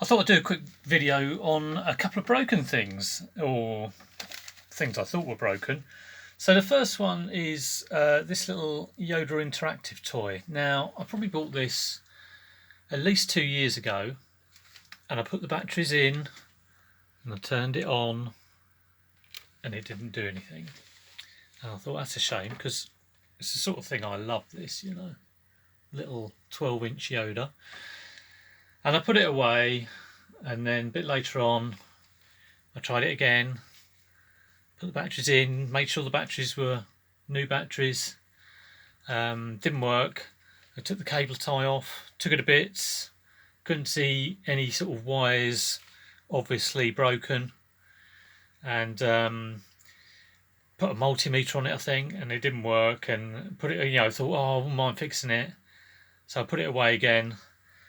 I thought I'd do a quick video on a couple of broken things, or things I thought were broken. So the first one is this little Yoda interactive toy. Now, I probably bought this at least 2 years ago, and I put the batteries in, and I turned it on, and it didn't do anything. And I thought that's a shame, because it's the sort of thing I love, this, little 12-inch Yoda. And I put it away, and then a bit later on I tried it again, put the batteries in, made sure the batteries were new batteries. Didn't work. I took the cable tie off, took it to bits, couldn't see any sort of wires obviously broken, and put a multimeter on it, I think, and it didn't work, and put it, I thought, oh, I wouldn't mind fixing it. So I put it away again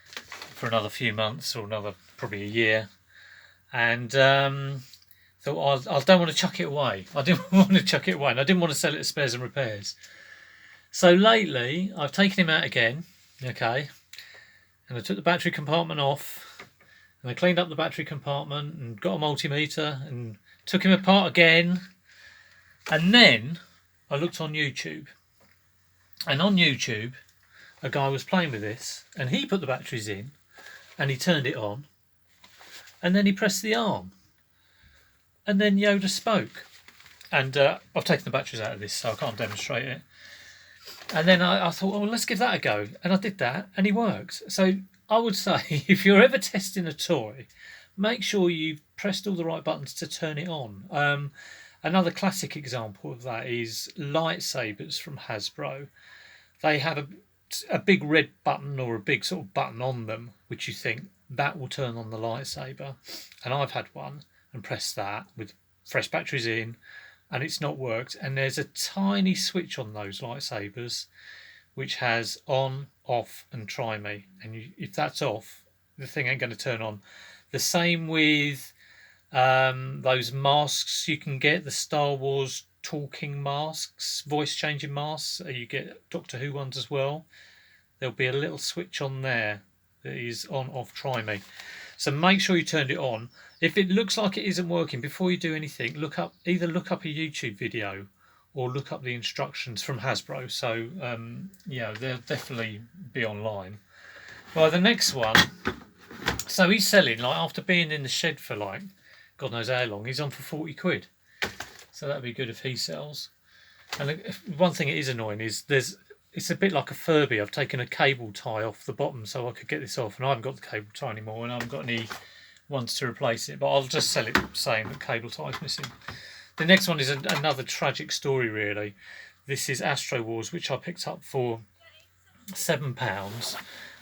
for another few months, or another probably a year, and thought, I don't want to chuck it away. I didn't want to chuck it away, and I didn't want to sell it as spares and repairs. So lately I've taken him out again, okay, and I took the battery compartment off, and I cleaned up the battery compartment and got a multimeter and took him apart again, and then I looked on YouTube, and on YouTube a guy was playing with this, and he put the batteries in and he turned it on, and then he pressed the arm, and then Yoda spoke. And I've taken the batteries out of this, so I can't demonstrate it. And then I thought, well, let's give that a go, and I did that, and he works. So I would say, if you're ever testing a toy, make sure you've pressed all the right buttons to turn it on. Another classic example of that is lightsabers from Hasbro. They have a big red button, or a big sort of button on them, which you think that will turn on the lightsaber. And I've had one and pressed that with fresh batteries in, and it's not worked. And there's a tiny switch on those lightsabers which has on, off, and try me. And if that's off, the thing ain't going to turn on. The same with those masks you can get, the Star Wars talking masks, voice changing masks. You get Doctor Who ones as well. There'll be a little switch on there that is on, off, try me. So make sure you turned it on. If it looks like it isn't working, before you do anything, either look up a YouTube video or look up the instructions from Hasbro. So they'll definitely be online. Well, the next one, so he's selling, like, after being in the shed for like God knows how long, he's on for 40 quid. So that'd be good if he sells. And one thing that is annoying is it's a bit like a Furby. I've taken a cable tie off the bottom so I could get this off, and I haven't got the cable tie anymore, and I haven't got any ones to replace it, but I'll just sell it saying that cable tie is missing. The next one is another tragic story, really. This is Astro Wars, which I picked up for £7,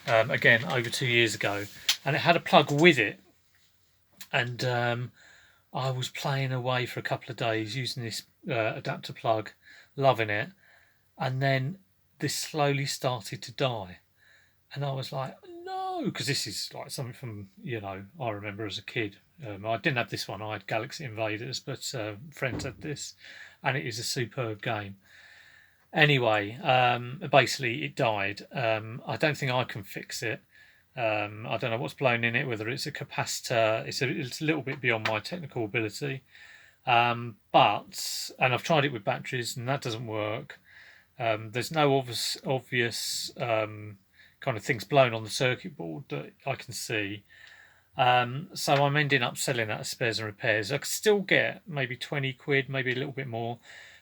again, over 2 years ago, and it had a plug with it, and I was playing away for a couple of days using this adapter plug, loving it, and then this slowly started to die, and I was like, no, because this is like something from I remember as a kid. I didn't have this one, I had Galaxy Invaders, but friends had this, and it is a superb game. Anyway, basically it died. I don't think I can fix it. I don't know what's blown in it, whether it's a capacitor. It's a little bit beyond my technical ability, and I've tried it with batteries and that doesn't work. There's no obvious kind of things blown on the circuit board that I can see. So I'm ending up selling that as spares and repairs. I could still get maybe 20 quid, maybe a little bit more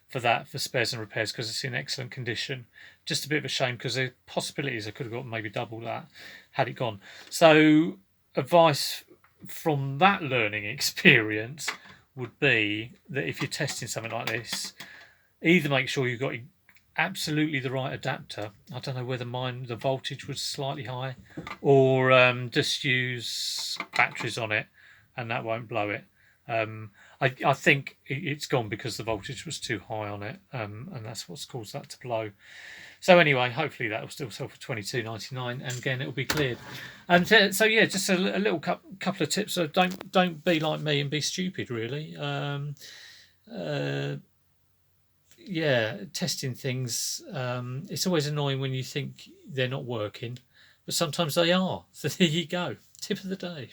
for that, for spares and repairs, because it's in excellent condition. Just a bit of a shame, because the possibilities I could have got maybe double that had it gone. So advice from that learning experience would be that if you're testing something like this, either make sure you've got absolutely the right adapter. I don't know whether the voltage was slightly high, or just use batteries on it and that won't blow it. I think it's gone because the voltage was too high on it, and that's what's caused that to blow. So anyway, hopefully that will still sell for £22.99, and again it'll be cleared. And so yeah, just a little couple of tips. So don't be like me and be stupid, really. Testing things, it's always annoying when you think they're not working, but sometimes they are. So there you go. Tip of the day.